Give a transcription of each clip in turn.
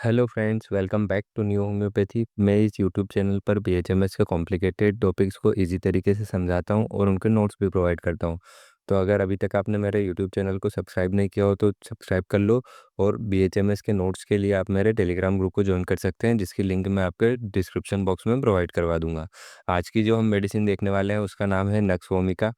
Hello friends, welcome back to New Homeopathy. मैं इस YouTube channel पर बीएचएमएस के कॉम्प्लिकेटेड टॉपिक्स को इजी तरीके से समझाता हूं और उनके नोट्स भी प्रोवाइड करता हूं। तो अगर अभी तक आपने मेरे यूट्यूब चैनल को सब्सक्राइब नहीं किया हो तो सब्सक्राइब कर लो। और बीएचएमएस के नोट्स के लिए आप मेरे टेलीग्राम ग्रुप को ज्वाइन कर सकते हैं, जिसकी लिंक मैं आपके डिस्क्रिप्शन बॉक्स में प्रोवाइड करवा दूंगा। आज की जो हम मेडिसिन देखने वाले हैं उसका नाम है नक्सवोमिका।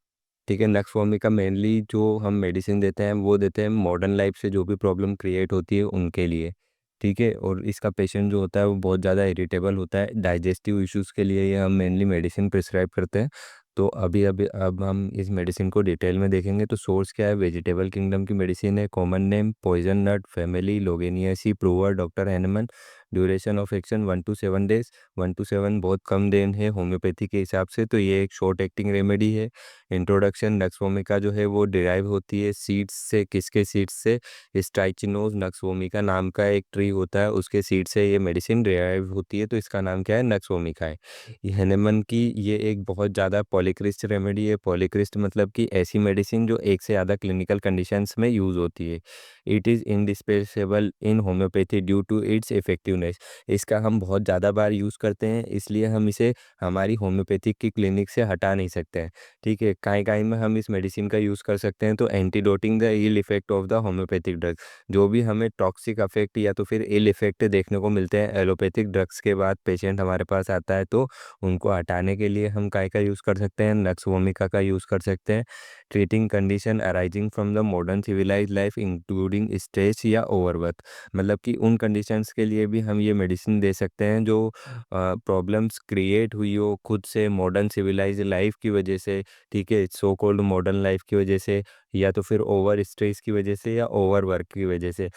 ठीक है, नक्सवोमिका मेनली जो हम मेडिसिन देते हैं वो देते हैं मॉडर्न लाइफ से जो भी प्रॉब्लम क्रिएट होती है उनके लिए। ठीक है, और इसका पेशेंट जो होता है वो बहुत ज़्यादा इरिटेबल होता है, डाइजेस्टिव इश्यूज़ के लिए ये हम मेनली मेडिसिन प्रिस्क्राइब करते हैं। तो अब हम इस मेडिसिन को डिटेल में देखेंगे। तो सोर्स क्या है, वेजिटेबल किंगडम की मेडिसिन है। Common name poison nut family Loganiaceae prover doctor Hahnemann. Duration of action 1 to 7 days. 1 to 7 बहुत कम दिन है होम्योपैथी के हिसाब से, तो ये एक शॉर्ट एक्टिंग रेमेडी है। इंट्रोडक्शन, नक्सवोमिका जो है वो डिराइव होती है सीड्स से। किसके सीड्स से? स्ट्राइचिनोज नक्सवोमिका नाम का एक ट्री होता है, उसके सीड से ये मेडिसिन डिराइव होती है, तो इसका नाम क्या है, नक्सवोमिका है। ये हनेमन की ये एक बहुत ज़्यादा पॉलीक्रिस्ट रेमेडी है। पॉलीक्रिस्ट मतलब कि ऐसी मेडिसिन जो एक से ज़्यादा क्लिनिकल कंडीशंस में यूज़ होती है। It is indispensable in homeopathy due to its effectiveness. इसका हम बहुत ज़्यादा बार यूज़ करते हैं, इसलिए हम इसे हमारी होम्योपैथिक की क्लिनिक से हटा नहीं सकते हैं। ठीक है, कहीं कहीं में हम इस मेडिसिन का यूज़ कर सकते हैं। तो antidoting the ill effect of the homeopathic drug, जो भी हमें टॉक्सिक इफेक्ट या तो फिर इल इफेक्ट देखने को मिलते हैं एलोपैथिक ड्रग्स के बाद पेशेंट हमारे पास आता है, तो उनको हटाने के लिए हम काय का यूज़ कर सकते हैं, नक्सवोमिका का यूज़ कर सकते हैं। Treating condition arising from the modern civilize life including stress या ओवरवर्क, मतलब कि उन कंडीशंस के लिए भी हम ये मेडिसिन दे सकते हैं जो प्रॉब्लम्स क्रिएट हुई हो खुद से मॉडर्न सिविलाइज लाइफ की वजह से। ठीक है, सो कॉल्ड मॉडर्न लाइफ की वजह से, या तो फिर ओवर स्ट्रेस की वजह से, या ओवर वर्क की वजह से।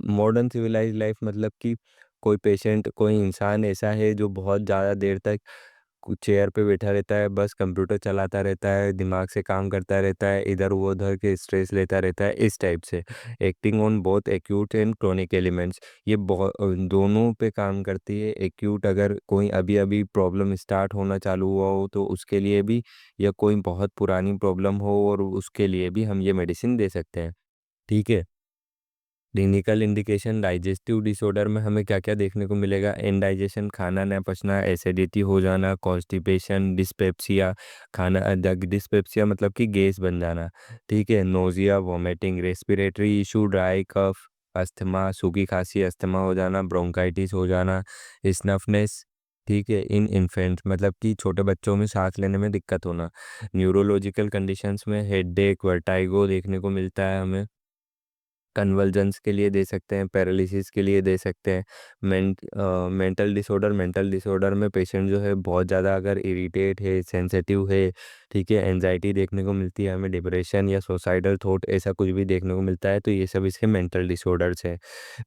मॉडर्न सिविलाइज लाइफ मतलब कि कोई पेशेंट, कोई इंसान ऐसा है जो बहुत ज़्यादा देर तक चेयर पे बैठा रहता है, बस कंप्यूटर चलाता रहता है, दिमाग से काम करता रहता है, इधर वो उधर के स्ट्रेस लेता रहता है, इस टाइप से। Acting on both acute and chronic elements, ये बहुत दोनों पे काम करती है। एक्यूट अगर कोई अभी अभी प्रॉब्लम स्टार्ट होना चालू हुआ हो तो उसके लिए भी, या कोई बहुत पुरानी प्रॉब्लम हो और उसके लिए भी हम ये मेडिसिन दे सकते हैं। ठीक है, क्लिनिकल इंडिकेशन, डाइजेस्टिव डिसऑर्डर में हमें क्या क्या देखने को मिलेगा, इनडाइजेशन खाना न पचना, एसिडिटी हो जाना, कॉन्स्टिपेशन, डिस्पेप्सिया, डिस्पेप्सिया मतलब कि गैस बन जाना। ठीक है, nausea vomiting, respiratory issue, dry cough, asthma सूखी खांसी, अस्थमा हो जाना, ब्रोंकाइटिस हो जाना, स्नफनेस। ठीक है, इन इन्फेंट मतलब कि छोटे बच्चों में सांस लेने में दिक्कत होना। न्यूरोलॉजिकल कंडीशंस में हेडेक वर्टाइगो देखने को मिलता है हमें। कन्वर्जेंस के लिए दे सकते हैं, पैरालिसिस के लिए दे सकते हैं। मेंटल डिसऑर्डर में पेशेंट जो है बहुत ज़्यादा अगर इरिटेट है, सेंसिटिव है, ठीक है, एंजाइटी देखने को मिलती है हमें, डिप्रेशन या सुसाइडल थॉट ऐसा कुछ भी देखने को मिलता है, तो ये सब इसके मेंटल डिसऑर्डर्स है।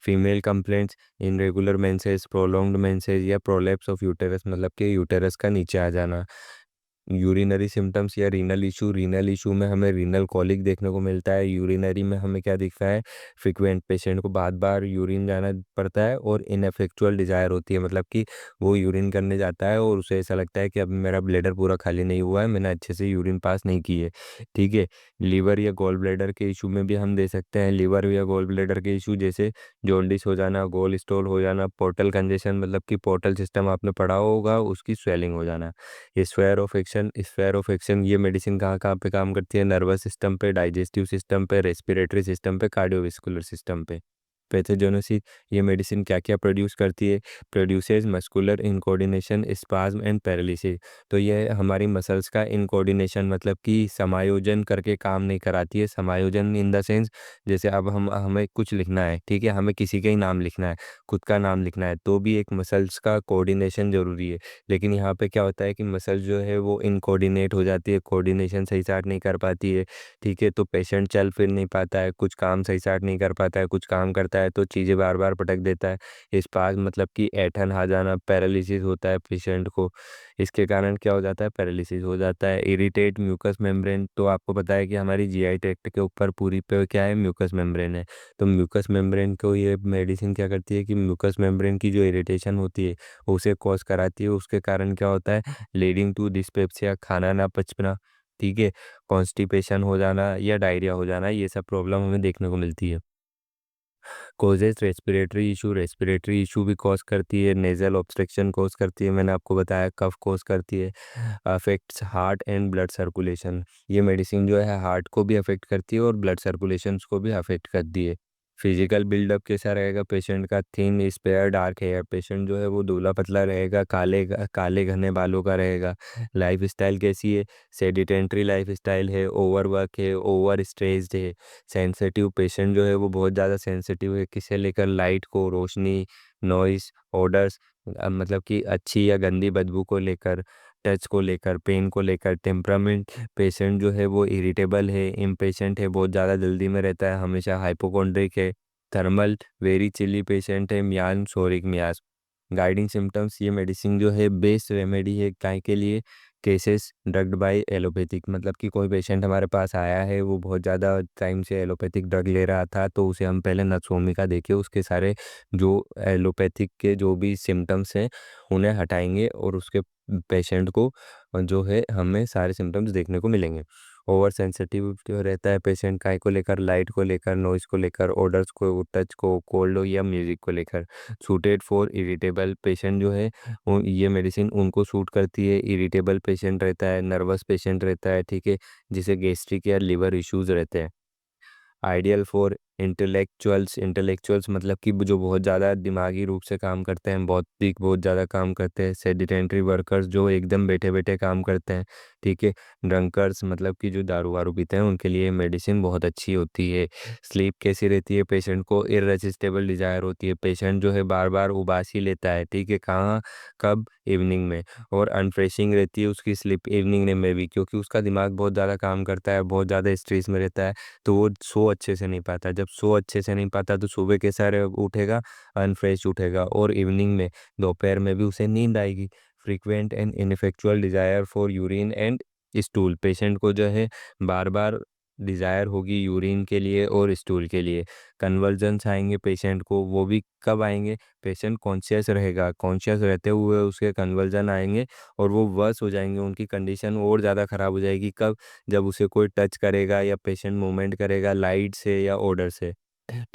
Female complaints, irregular menses, prolonged menses या प्रोलैप्स ऑफ यूटेरस मतलब कि यूटेरस का नीचे आ जाना। यूरिनरी सिम्टम्स या रीनल इशू में हमें रीनल कॉलिक देखने को मिलता है। यूरिनरी में हमें क्या दिखता है, फ्रिक्वेंट पेशेंट को बार बार यूरिन जाना पड़ता है, और इनफेक्चुअल डिजायर होती है, मतलब कि वो यूरिन करने जाता है और उसे ऐसा लगता है कि अब मेरा ब्लैडर पूरा खाली नहीं हुआ है, मैंने अच्छे से यूरिन पास नहीं की है। ठीक है, लीवर या गॉल ब्लैडर के इशू में भी हम दे सकते हैं। लीवर या गॉल ब्लैडर के इशू जैसे जॉन्डिस हो जाना, गोल स्टोल हो जाना, पोर्टल कंजेशन मतलब कि पोर्टल सिस्टम आपने पढ़ा होगा उसकी स्वेलिंग हो जाना। ये स्फेयर ऑफ एक्शन ये मेडिसिन कहाँ कहाँ पे काम करती है, नर्वस सिस्टम पे, डाइजेस्टिव सिस्टम पे, रेस्पिरेटरी सिस्टम पे, कार्डियोवास्कुलर सिस्टम पे। पैथोजेनेसिस, ये मेडिसिन क्या क्या प्रोड्यूस करती है, produces muscular incoordination, spasm and paralysis. तो ये हमारी मसल्स का इनकोऑर्डिनेशन मतलब कि समायोजन करके काम नहीं कराती है। समायोजन इन द सेंस, जैसे अब हम हमें कुछ लिखना है, ठीक है, हमें किसी का ही नाम लिखना है, खुद का नाम लिखना है, तो भी एक मसल्स का कोऑर्डिनेशन जरूरी है। लेकिन यहाँ पे क्या होता है कि मसल जो है वो इनकोऑर्डिनेट हो जाती है, कोऑर्डिनेशन सही साट नहीं कर पाती है। ठीक है, तो पेशेंट चल फिर नहीं पाता है, कुछ काम सही साट नहीं कर पाता है, कुछ काम करता है तो चीज़ें बार बार पटक देता है। स्पाज्म मतलब कि ऐंठन आ जाना, पैरालिसिस होता है पेशेंट को। इसके कारण क्या हो जाता है, पैरालिसिस हो जाता है। इरिटेट म्यूकस मेम्ब्रेन, तो आपको पता है कि हमारी जीआई ट्रैक्ट के ऊपर पूरी पे क्या है, म्यूकस मेम्ब्रेन है। तो म्यूकस मेम्ब्रेन को ये मेडिसिन क्या करती है कि म्यूकस मेम्ब्रेन की जो इरिटेशन होती है उसे कॉज कराती है। उसके कारण क्या होता है, लीडिंग टू डिस्पेप्सिया, खाना ना पचना। ठीक है, कॉन्स्टिपेशन हो जाना या डायरिया हो जाना, ये सब प्रॉब्लम हमें देखने को मिलती है। कोजेज रेस्पिरेटरी इशू भी कॉज करती है, नेज़ल ऑब्स्ट्रक्शन कॉज करती है, मैंने आपको बताया कफ कॉज करती है, affects heart and blood circulation. ये मेडिसिन जो है हार्ट को भी अफेक्ट करती है और ब्लड सर्कुलेशन को भी अफेक्ट करती है। फिजिकल बिल्डअप कैसा रहेगा पेशेंट का? Thin spare dark hair, patient जो है वो दूबला पतला रहेगा, काले घने बालों का रहेगा। लाइफ स्टाइल कैसी है? सेडिटेंट्री लाइफ स्टाइल है, ओवर वर्क है, ओवर स्ट्रेस्ड है। सेंसिटिव, पेशेंट जो है वो बहुत ज़्यादा सेंसिटिव है, किसे लेकर? लाइट को, रोशनी, नॉइस, ऑडर्स, मतलब कि अच्छी या गंदी बदबू को लेकर, टच को लेकर, पेन को लेकर। टेम्परामेंट, पेशेंट जो है वो इरिटेबल है, इम्पेशेंट है, बहुत ज़्यादा जल्दी में रहता है, हमेशा हाइपोकॉन्ड्रिक है। थर्मल, वेरी चिली पेशेंट है, मियान सोरिक मियास। गाइडिंग सिम्टम्स, ये मेडिसिन जो है बेस्ट रेमेडी है काय के लिए? केसेस ड्रग्ड बाय एलोपैथिक, मतलब कि कोई पेशेंट हमारे पास आया है, वो बहुत ज़्यादा टाइम से एलोपैथिक ड्रग ले रहा था, तो उसे हम पहले नक्सोमी का देके उसके सारे जो एलोपैथिक के जो भी सिम्टम्स हैं उन्हें हटाएंगे और उसके पेशेंट को जो है हमें सारे सिम्टम्स देखने को मिलेंगे। ओवर सेंसिटिव जो रहता है पेशेंट काय को लेकर? लाइट को लेकर, नॉइस को लेकर, ऑडर्स को, टच को, कोल्ड या म्यूजिक को लेकर। सूटेड फॉर इरिटेबल, पेशेंट जो है ये मेडिसिन उनको सूट करती है। इरिटेबल पेशेंट रहता है, नर्वस पेशेंट रहता है, ठीक है, जिसे गैस्ट्रिक या लिवर इश्यूज रहते हैं। आइडियल फॉर इंटेलेक्चुअल्स मतलब कि जो बहुत ज़्यादा दिमागी रूप से काम करते हैं, बौद्धिक बहुत ज़्यादा काम करते हैं। सेडिटेंट्री वर्कर्स, जो एकदम बैठे बैठे काम करते हैं, ठीक है। ड्रंकर्स, मतलब कि जो दारू वारू पीते हैं, उनके लिए मेडिसिन बहुत अच्छी होती है। स्लीप कैसी रहती है? पेशेंट को इररेसिस्टेबल डिजायर होती है, पेशेंट जो है बार बार उबासी लेता है, ठीक है, कहाँ, कब? इवनिंग में। और अनफ्रेशिंग रहती है उसकी स्लीप इवनिंग में भी, क्योंकि उसका दिमाग बहुत ज़्यादा काम करता है, बहुत ज़्यादा स्ट्रेस में रहता है, तो वो सो अच्छे से नहीं पाता। जब सो अच्छे से नहीं पाता तो सुबह कैसा उठेगा? अनफ्रेश उठेगा, और इवनिंग में, दोपहर में भी उसे नींद आएगी। Frequent and ineffectual desire for urine and stool, patient को जो है बार बार डिजायर होगी यूरिन के लिए और स्टूल के लिए। कन्वर्जन्स आएंगे पेशेंट को, वो भी कब आएंगे? पेशेंट कॉन्शियस रहेगा, कॉन्शियस रहते हुए उसके कन्वर्जन आएंगे और वो वर्स हो जाएंगे, उनकी कंडीशन और ज़्यादा ख़राब हो जाएगी। कब? जब उसे कोई टच करेगा या पेशेंट मूवमेंट करेगा लाइट से या ऑर्डर से,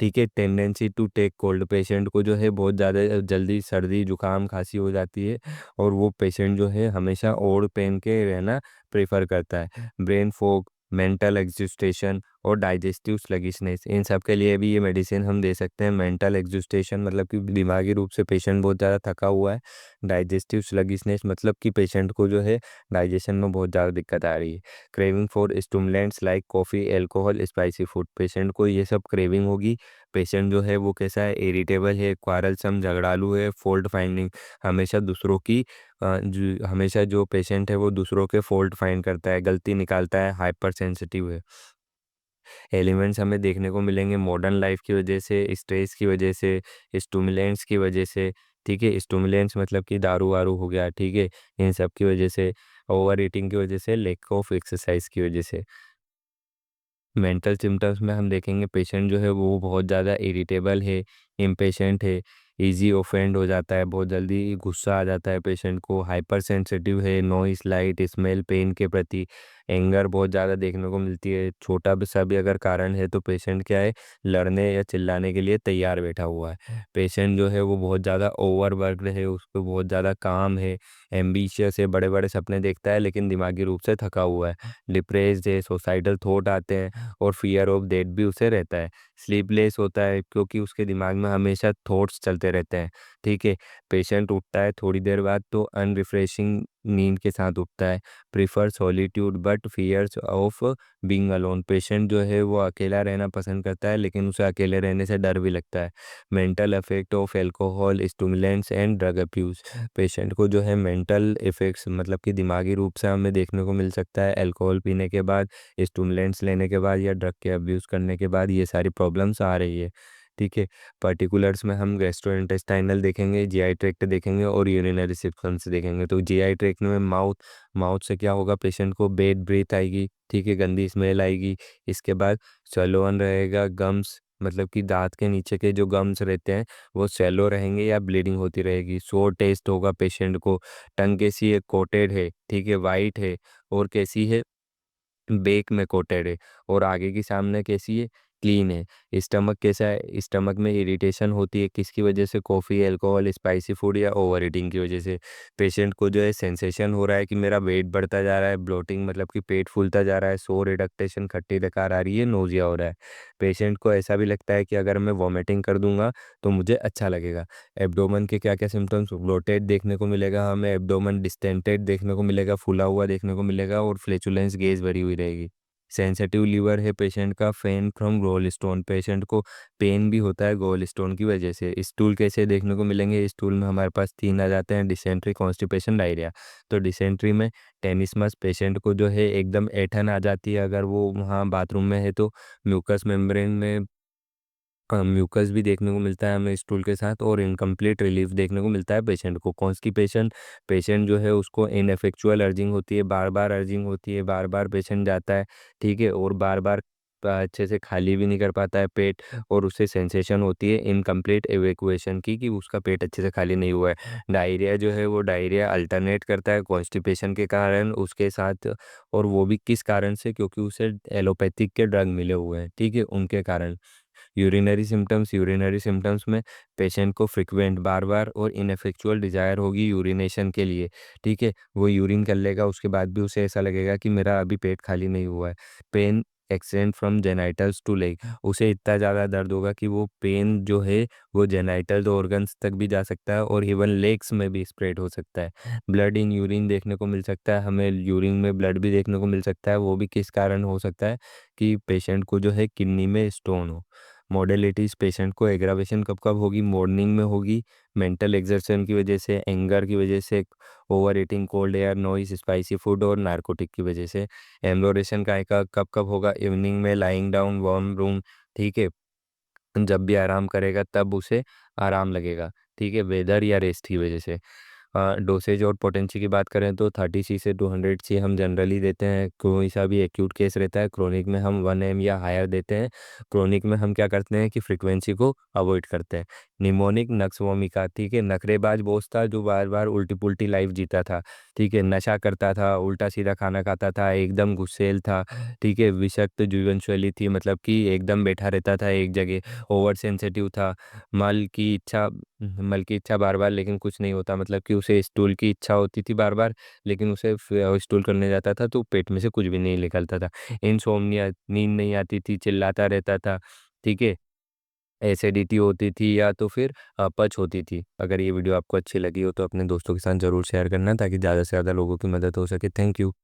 ठीक है। Tendency to take cold, patient को जो है बहुत ज़्यादा जल्दी सर्दी जुकाम खांसी हो जाती है और वो पेशेंट जो है हमेशा ओढ़ पहन के रहना प्रेफर करता है। ब्रेन फॉग, मेंटल एग्जिस्टेशन और डाइजेस्टिव स्लगिशनेस, इन सब के लिए भी ये मेडिसिन हम दे सकते हैं। मेंटल एग्जिस्टेशन मतलब कि दिमागी रूप से पेशेंट बहुत ज़्यादा थका हुआ है। डाइजेस्टिव स्लगिशनेस मतलब कि पेशेंट को जो है डाइजेशन में बहुत ज़्यादा दिक्कत आ रही है। Craving for stimulants like coffee, alcohol, spicy food, patient को ये सब क्रेविंग होगी। पेशेंट जो है वो कैसा है? इरिटेबल है, क्वारलसम, झगड़ालू है, फॉल्ट फाइंडिंग, हमेशा दूसरों की हमेशा जो पेशेंट है वो दूसरों के फॉल्ट फाइंड करता है, गलती निकालता है, हाइपर सेंसिटिव है। एलिमेंट्स हमें देखने को मिलेंगे मॉडर्न लाइफ की वजह से, स्ट्रेस की वजह से, स्टूमुलेंट्स की वजह से, ठीक है। स्टूमुलेंट्स मतलब कि दारू वारू हो गया, ठीक है, इन सब की वजह से, ओवर ईटिंग की वजह से, लैक ऑफ एक्सरसाइज की वजह से। मेंटल सिम्टम्स में हम देखेंगे पेशेंट जो है वो बहुत ज़्यादा इरिटेबल है, इम्पेशेंट है, इजी ऑफेंड हो जाता है, बहुत जल्दी गुस्सा आ जाता है पेशेंट को, हाइपर सेंसिटिव है नॉइस, लाइट, स्मेल, पेन के प्रति। एंगर बहुत ज़्यादा देखने को मिलती है, छोटा भी सा भी अगर कारण है तो पेशेंट क्या है? लड़ने या चिल्लाने के लिए तैयार बैठा हुआ है। पेशेंट जो है वो बहुत ज़्यादा ओवरवर्कड है, उसको बहुत ज़्यादा काम है, एम्बिशियस है, बड़े बड़े सपने देखता है लेकिन दिमागी रूप से थका हुआ है। डिप्रेस्ड है, सुसाइडल थॉट आते हैं और फियर ऑफ डेथ भी उसे रहता है। स्लीपलेस होता है क्योंकि उसके दिमाग में हमेशा थॉट्स चलते रहते हैं, ठीक है। पेशेंट उठता है थोड़ी देर बाद तो अनरिफ्रेशिंग नींद के साथ उठता है। Prefer solitude but fears of being alone, patient जो है वो अकेला रहना पसंद करता है लेकिन उसे अकेले रहने से डर भी लगता है। Mental effect of alcohol, stimulants and drug abuse, patient को जो है मेंटल इफेक्ट्स मतलब कि दिमागी रूप से हमें देखने को मिल सकता है अल्कोहल पीने के बाद, स्टिमुलेंट्स लेने के बाद या ड्रग के अब्यूज़ करने के बाद, ये सारी प्रॉब्लम्स आ रही है, ठीक है। पर्टिकुलर्स में हम गैस्ट्रोइंटेस्टाइनल देखेंगे, जीआई ट्रैक्ट देखेंगे और यूरिनरी सिस्टम्स देखेंगे। तो जीआई ट्रैक्ट में माउथ, माउथ से क्या होगा? पेशेंट को बैड ब्रीथ आएगी, ठीक है, गंदी स्मेल आएगी। इसके बाद सैलोअन रहेगा, गम्स मतलब कि दांत के नीचे के जो गम्स रहते हैं वो सैलो रहेंगे या ब्लीडिंग होती रहेगी। सोर टेस्ट होगा पेशेंट को। टंग कैसी है? कोटेड है, ठीक है, वाइट है, और कैसी है? बेक में कोटेड है। और आगे की सामने कैसी है? क्लीन है। स्टमक कैसा है, स्टमक में इरिटेशन होती है किसकी वजह से, कॉफ़ी, अल्कोहल, स्पाइसी फूड या ओवर ईटिंग की वजह से। पेशेंट को जो है सेंसेशन हो रहा है कि मेरा वेट बढ़ता जा रहा है, ब्लोटिंग मतलब कि पेट फूलता जा रहा है, सोर रिडक्टेशन, खट्टी डकार आ रही है, नोजिया हो रहा है। पेशेंट को ऐसा भी लगता है कि अगर मैं वॉमिटिंग कर दूंगा तो मुझे अच्छा लगेगा। एब्डोमेन के क्या क्या सिम्टम्स, ब्लोटेड देखने को मिलेगा हमें, एब्डोमेन डिस्टेंटेड देखने को मिलेगा, फूला हुआ देखने को मिलेगा, और फ्लेचुलेंस गेज भरी हुई रहेगी। सेंसिटिव लीवर है पेशेंट का, फेन फ्रॉम गोल स्टोन, पेशेंट को पेन भी होता है गोल स्टोन की वजह से। स्टूल कैसे देखने को मिलेंगे, स्टूल में हमारे पास 3 आ जाते हैं, डिसेंट्री, कॉन्स्टिपेशन, डायरिया। तो डिसेंट्री में टेनिसमस, पेशेंट को जो है एकदम ऐंठन आ जाती है अगर वो वहाँ बाथरूम में है तो। म्यूकस मेम्ब्रेन में म्यूकस भी देखने को मिलता है हमें स्टूल के साथ, और इनकम्प्लीट रिलीफ देखने को मिलता है पेशेंट को। कॉन्स्टिपेशन, पेशेंट जो है उसको इनएफेक्चुअल अर्जिंग होती है, बार बार अर्जिंग होती है, बार बार पेशेंट जाता है, ठीक है, और बार बार अच्छे से खाली भी नहीं कर पाता है पेट, और उससे सेंसेशन होती है इनकम्प्लीट एवेकुएशन की, कि उसका पेट अच्छे से खाली नहीं हुआ है। डायरिया जो है वो डायरिया अल्टरनेट करता है कॉन्स्टिपेशन के कारण उसके साथ, और वो भी किस कारण से, क्योंकि उसे एलोपैथिक के ड्रग मिले हुए हैं, ठीक है, उनके कारण। यूरिनरी सिम्टम्स में पेशेंट को फ्रिक्वेंट, बार बार और इनफेक्चुअल डिजायर होगी यूरिनेशन के लिए, ठीक है, वो यूरिन कर लेगा उसके बाद भी उसे ऐसा लगेगा कि मेरा अभी पेट खाली नहीं हुआ है। Pain extend from genitals to leg, उसे इतना ज़्यादा दर्द होगा कि वो पेन जो है वो जेनाइटल ऑर्गन्स तक भी जा सकता है, और इवन लेग्स में भी स्प्रेड हो सकता है। ब्लड इन यूरिन देखने को मिल सकता है हमें, यूरिन में ब्लड भी देखने को मिल सकता है, वो भी किस कारण हो सकता है, कि पेशेंट को जो है किडनी में स्टोन हो। मॉडलिटीज, पेशेंट को एग्रावेशन कब कब होगी, मॉर्निंग में होगी, मेंटल एग्जर्शन की वजह से, एंगर की वजह से, over eating, cold air, noise, spicy food और नारकोटिक की वजह से। एम्लोरेशन का कब कब होगा, इवनिंग में, लाइंग डाउन, वार्म रूम, ठीक है, जब भी आराम करेगा तब उसे आराम लगेगा, ठीक है, वेदर या रेस्ट की वजह से। डोसेज और पोटेंसी की बात करें तो 30 से 200 हम जनरली देते हैं, कोई सा भी एक्यूट केस रहता है, क्रोनिक में हम 1 या हायर देते हैं। क्रोनिक में हम क्या करते हैं कि फ्रीक्वेंसी को अवॉइड करते हैं। निमोनिक नक्स वोमिका, ठीक है, नखरेबाज बॉस था जो बार बार उल्टी पुल्टी लाइफ जीता था, ठीक है, नशा करता था, उल्टा सीधा खाना खाता था, एकदम गुस्सेल था, ठीक है, विषक्त जीवन शैली थी, मतलब कि एकदम बैठा रहता था एक जगह, ओवर सेंसिटिव था, मल की इच्छा मल की इच्छा बार बार लेकिन कुछ नहीं होता, मतलब कि उसे स्टूल की इच्छा होती थी बार बार, लेकिन उसे स्टूल करने जाता था तो पेट में से कुछ भी नहीं निकलता था। इंसोम्निया, नींद नहीं आती थी, चिल्लाता रहता था, ठीक है, एसिडिटी होती थी या तो फिर अपच होती थी। अगर ये वीडियो आपको अच्छी लगी हो तो अपने दोस्तों के साथ ज़रूर शेयर करना ताकि ज़्यादा से ज़्यादा लोगों की मदद हो सके। Thank you.